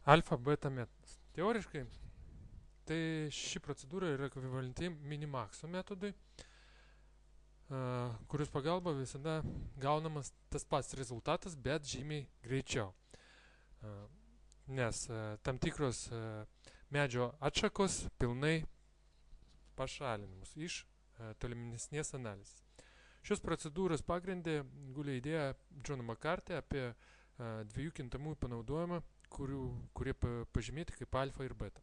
Alfa beta metodas. Teoriškai, tai ši procedūra yra ekvivalenti minimakso metodui, kuris pagalba visada gaunamas tas pats rezultatas, bet žymiai greičiau. Nes tam tikros medžio atšakos pilnai pašalinamos iš tolimesnės analizės. Šios procedūros pagrindė guli idėja Džono McCarthy apie dviejų kintamųjų panaudojimą, kurie pažymėti kaip alfa ir beta.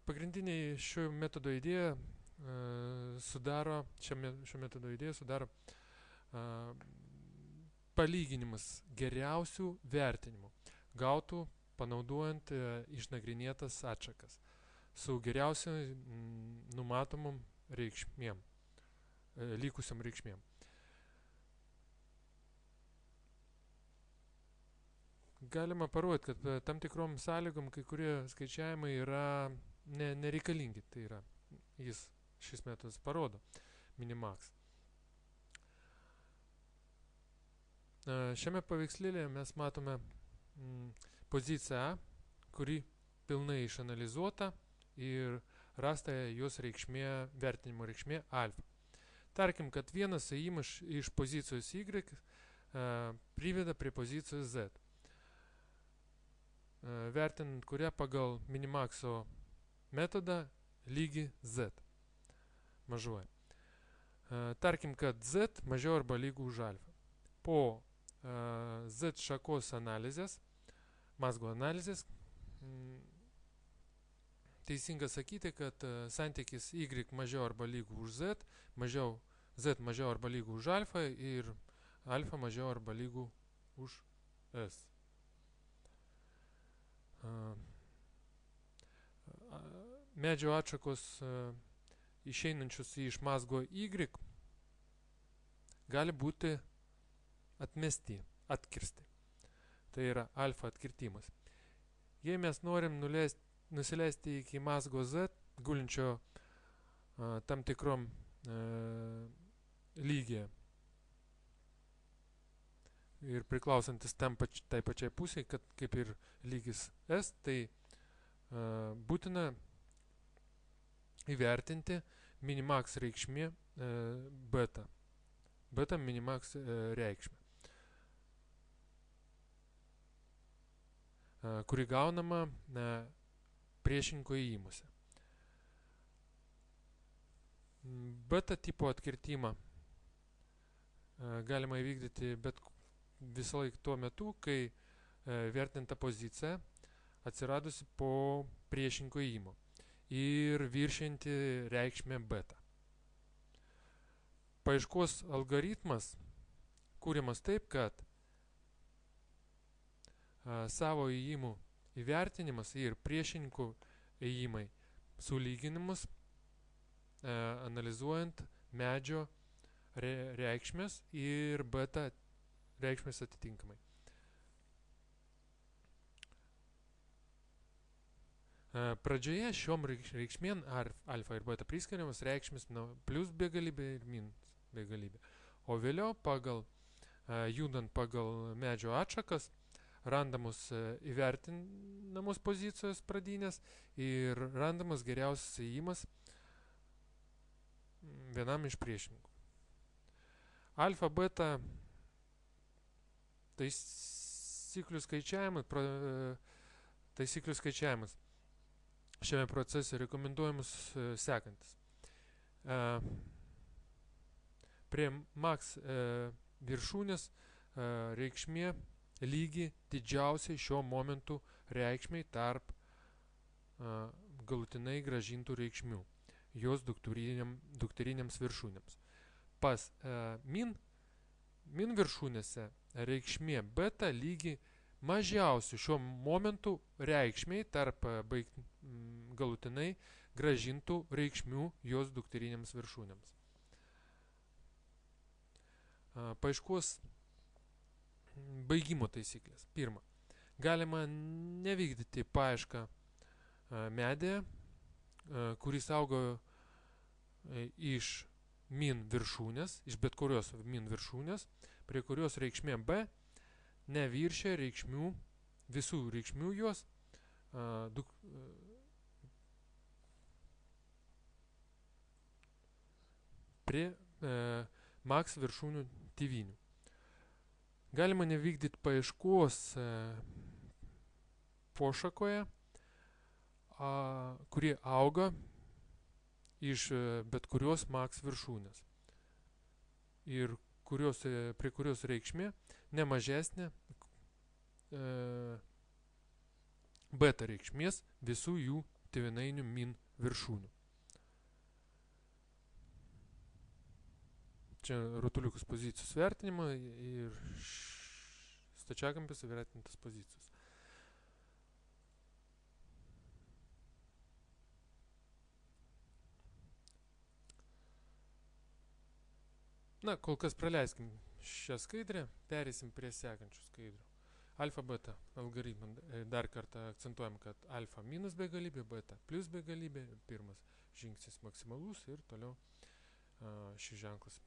Pagrindiniai šio metodo idėja sudaro palyginimas geriausių vertinimų gautų panaudojant išnagrinėtas atšakas su geriausiai numatomom reikšmėm, likusiam reikšmėm. Galima parodyti, kad tam tikrom sąlygom kai kurie skaičiavimai yra nereikalingi. Tai yra, šis metodas parodo minimax. Šiame paveikslėlėje mes matome poziciją A, kuri pilnai išanalizuota ir rasta jos reikšmė, vertinimo reikšmė alfa. Tarkim, kad vienas ėjimas iš pozicijos Y priveda prie pozicijos Z, vertinant kurią pagal minimaxo metodą lygi Z mažuoja. Tarkim, kad Z mažiau arba lygu už alfa. Po Z šakos analizės, mazgo analizės, teisinga sakyti, kad santykis Y mažiau arba lygu už Z, Z mažiau arba lygu už alfa ir alfa mažiau arba lygu už S. Medžio atšakos išeinančius iš mazgo Y gali būti atkirsti. Tai yra alfa atkirtimas. Jei mes norim nusileisti iki mazgo Z, gulinčio tam tikrom lygyje ir priklausantis tai pačiai pusiai, kad kaip ir lygis S, tai būtina įvertinti minimax reikšmė beta. Beta minimax reikšmė, kuri gaunama priešinko įėjimuose. Beta tipo atkirtimą galima įvykdyti visą laiką tuo metu, kai vertinta pozicija atsiradusi po priešinko įėjimo ir viršinti reikšmę beta. Paieškos algoritmas kūrimas taip, kad savo įėjimų įvertinimas ir priešininkų įėjimai sulyginimus analizuojant medžio reikšmės ir beta reikšmės atitinkamai. Pradžioje šiom reikšmėm alfa ir beta priskiriamas reikšmės plus begalybė ir minus begalybė. O vėliau judant pagal medžio atšakas randamos įvertinamos pozicijos pradinės ir randamas geriausias įėjimas vienam iš priešininkų. Alfa, beta taisyklių skaičiavimas šiame procese rekomenduojamas sekantis. Prie max viršūnės reikšmė lygi didžiausiai šiuo momentu reikšmiai tarp galutinai grąžintų reikšmių, jos dukterinėms viršūnėms. Pas min viršūnėse reikšmė beta lygi mažiausių šiuo momentu reikšmiai tarp galutinai grąžintų reikšmių jos dukterinėms viršūnėms. Paieškos baigimo taisyklės. Pirma, galima nevykdyti paiešką medyje, kuris augo iš min viršūnės, iš bet kurios min viršūnės, prie kurios reikšmė b neviršia reikšmių visų reikšmių jos prie max viršūnių tėvynių. Galima nevykdyti paieškos pošakoje, kurie auga iš bet kurios max viršūnės ir prie kurios reikšmė ne mažesnė beta reikšmės visų jų tėvynainių min viršūnių. Čia rutuliukus pozicijos vertinimą ir stačiakampis įvertintas pozicijos. Na, kol kas praleiskim šią skaidrę, perėsim prie sekančių skaidrių. Alfa beta algoritmą. Dar kartą akcentuojam, kad alfa minus begalybė, beta plus begalybė, pirmas žingsnis maksimalus ir toliau šis ženklas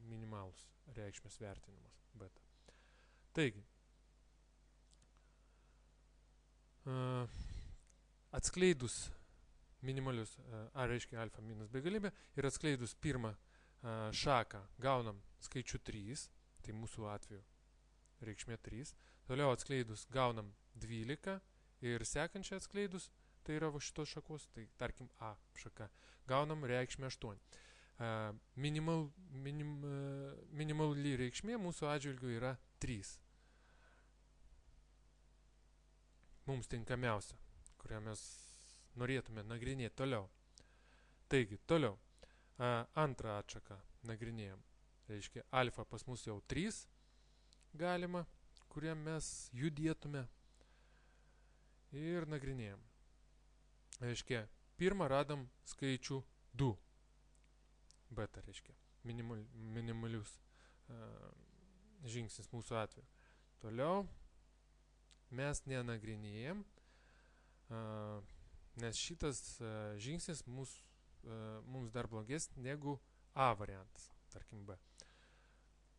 minimalus reikšmės vertinimas beta. Taigi, atskleidus minimalius a reiškia alfa minus begalybė ir atskleidus pirmą šaką gaunam skaičių 3, tai mūsų atveju reikšmė 3, toliau atskleidus gaunam 12 ir sekančią atskleidus, tai yra va šitos šakos, tai tarkim A šaka, gaunam reikšmę 8. Minimali reikšmė mūsų atžvilgiu yra 3. Mums tinkamiausia, kurią mes norėtume nagrinėti toliau. Taigi, toliau. Antrą atšaką nagrinėjom. Reiškia, alfa pas mus jau 3 galima, kurią mes judėtume ir nagrinėjom. Reiškia, pirmą radom skaičių 2. Beta reiškia, minimalius žingsnis mūsų atveju. Toliau mes nenagrinėjom, nes šitas žingsnis mums dar blogesnis negu A variantas, tarkim B.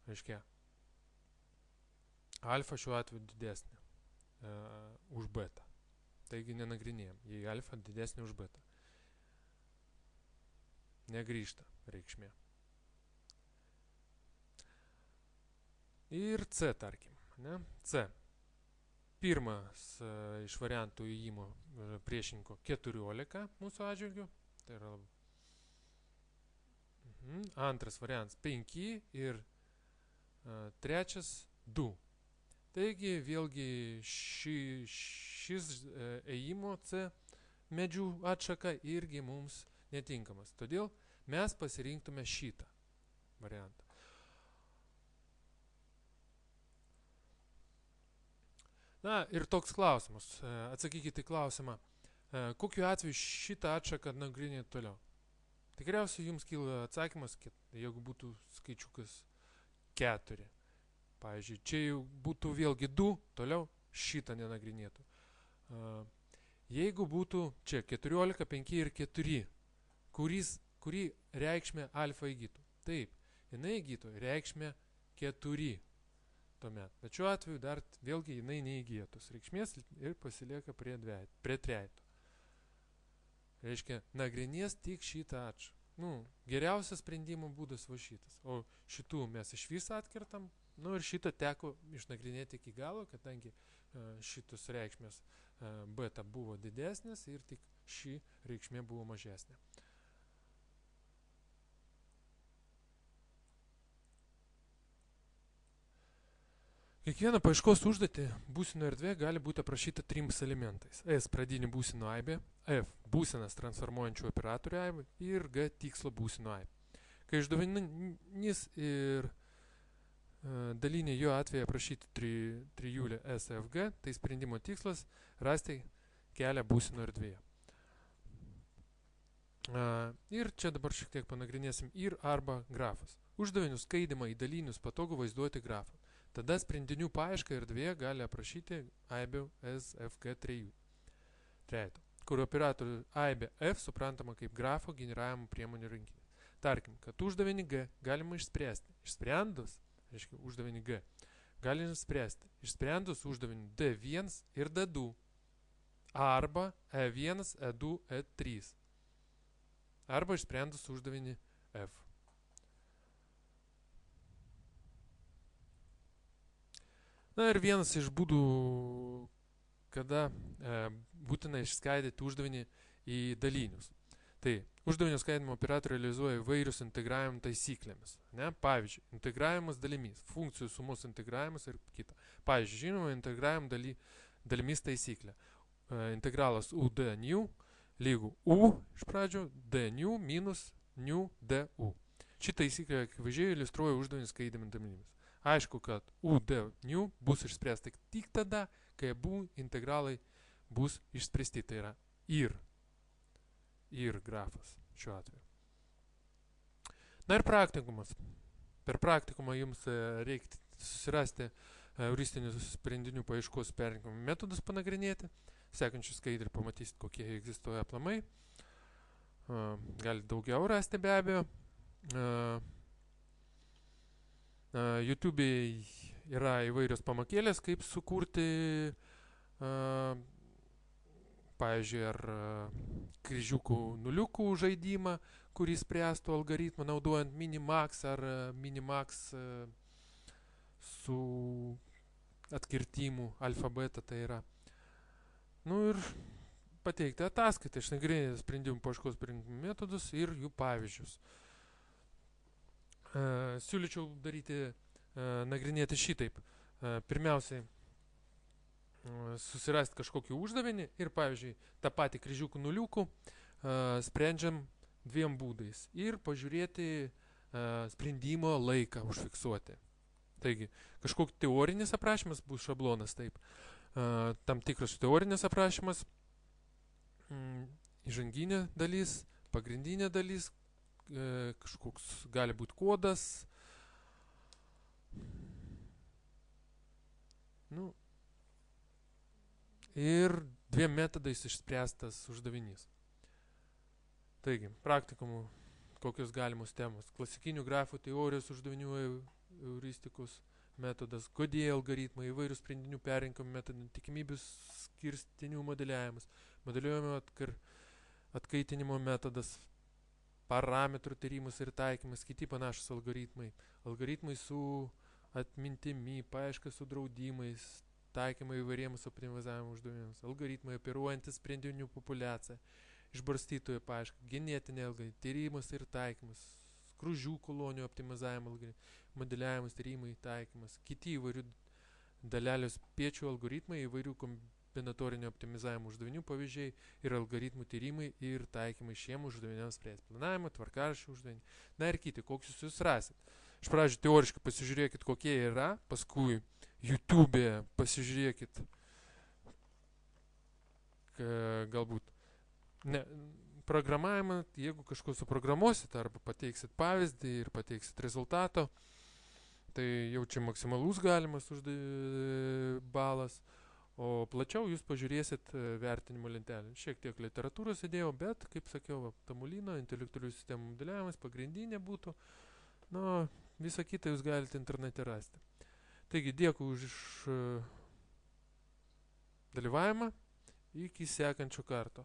Reiškia, alfa šiuo atveju didesnė už beta. Taigi nenagrinėjom, jei alfa didesnė už beta. Negrįžta reikšmė. Ir C, tarkim. Ne? C. Pirmas iš variantų įėjimo priešininko 14 mūsų atžvilgių. Tai yra antras variantas 5 ir trečias 2. Taigi vėlgi šis ėjimo C medžių atšaka irgi mums netinkamas. Todėl mes pasirinktume šitą variantą. Na ir toks klausimas. Atsakykite į klausimą, kokiu atveju šitą atšaką nagrinėti toliau. Tikriausiai jums kyla atsakymas, jeigu būtų skaičiukas 4. Pavyzdžiui, čia jau būtų vėlgi 2, toliau šitą nenagrinėtų. Jeigu būtų čia 14, 5 ir 4, kurį reikšmė alfa įgytų. Taip, jinai įgytų reikšmė 4 tuomet. Bet šiuo atveju dar vėlgi jinai neįgytos reikšmės ir pasilieka prie trejeto. Reiškia, nagrinės tik šitą atšaką. Geriausias sprendimo būdas va šitas. O šitų mes iš vis atkertam. Ir šitą teko išnagrinėti iki galo, kadangi šitos reikšmės beta buvo didesnės ir tik ši reikšmė buvo mažesnė. Kiekviena paieškos užduotį būsino erdvė gali būti aprašyta 3 elementais. S pradinė būsino aibė, F būsenas transformuojančių operatorių aibė ir G tikslo būsino aibė. Kai uždavinys ir dalinė jo atveju aprašyti trijulė SFG, tai sprendimo tikslas rasti kelią būsino erdvėje. Ir čia dabar šiek tiek panagrinėsim ir arba grafas. Uždavinių skaidimą į dalinius patogu vaizduoti grafą. Tada sprendinių paiešką erdvėje gali aprašyti aibių SFG3, kur operatorių aibė F suprantama kaip grafo generavimo priemonių rinkinį. Tarkim, kad uždavinį G galima išspręsti. Išsprendus, reiškia uždavinį G, gali spręsti, išsprendus uždavinį D1 ir D2 arba E1, E2, E3 arba išsprendus uždavinį F. Na ir vienas iš būdų, kada būtina išskaidyti uždavinį į dalinius. Tai uždavinio skaidimo operatoriai realizuoja įvairius integravimo taisyklėmis. Ne? Pavyzdžiui, integravimas dalimis, funkcijų sumos integravimas ir kita. Pavyzdžiui, žinoma, integravimo dalimis taisyklė. Integralas UD new lygų U iš pradžio, D new minus new DU. Ši taisyklė akivaizdžiai iliustruoja uždavinį skaidymą dalimis. Aišku, kad UD new bus išspręsta tik tada, kai abu integralai bus išspręsti. Tai yra ir grafas šiuo atveju. Na ir praktikumas. Per praktikumą jums reikia susirasti euristinių sprendinių paieškos perrinkimo metodus panagrinėti. Sekančių skaidrį pamatysit, kokie egzistuoja aplamai. Galite daugiau rasti be abejo. YouTube yra įvairios pamokėlės, kaip sukurti pavyzdžiui, ar kryžiukų nuliukų žaidimą, kurį spręstų algoritmą naudojant Minimax ar Minimax su atkirtimu alfabetą, tai yra. Nu ir pateikti ataskaitą, išnagrinėti sprendimų paieškos metodus ir jų pavyzdžius. Siūlyčiau nagrinėti šitaip. Pirmiausiai, susirasti kažkokį uždavinį ir, pavyzdžiui, tą patį kryžiukų nuliukų sprendžiam dviem būdais ir pažiūrėti sprendimo laiką užfiksuoti. Taigi, kažkoks teorinis aprašymas bus šablonas, taip. Tam tikras teorinis aprašymas, įžanginė dalis, pagrindinė dalis, kažkoks gali būti kodas. Ir dviem metodais išspręstas uždavinys. Taigi, praktikumų kokios galimos temos. Klasikinių grafų teorijos uždavinių euristikos metodas, godėjai algoritmai, įvairių sprendinių perrinkimo metodų, tikimybių skirstinių modeliavimas, modeliuojamo atkaitinimo metodas, parametrų tyrimas ir taikymas, kiti panašus algoritmai, algoritmai su atmintimi, paieška su draudimais, taikymai įvairiems optimizavimo uždaviniams, algoritmai operuojantis sprendinių populiaciją, išbarstytojų paieška, genetinė algoritmai, tyrimas ir taikymas, skruzdžių kolonijų optimizavimo algoritmai, modeliavimas, tyrimai, taikymas, kiti įvairių dalelių spėčių algoritmai, įvairių kombinatorinio optimizavimo uždavinių pavyzdžiai ir algoritmų tyrimai ir taikymai šiem uždaviniams spręsti. Planavimo, tvarkaraščių uždaviniai. Na ir kiti, kokius jūs rasit. Iš pradžių teoriškai pasižiūrėkit, kokie yra, paskui YouTube'e pasižiūrėkit, galbūt programavimą, jeigu kažko suprogramuosit arba pateiksit pavyzdį ir pateiksit rezultato, tai jau čia maksimalus galimas balas, o plačiau jūs pažiūrėsit vertinimo lentelę. Šiek tiek literatūros įdėjau, bet, kaip sakiau, Tamulino, intelektualių sistemų modeliavimas pagrindinė būtų, visą kitą jūs galite internete rasti. Taigi, dėkui už dalyvavimą, iki sekančio karto.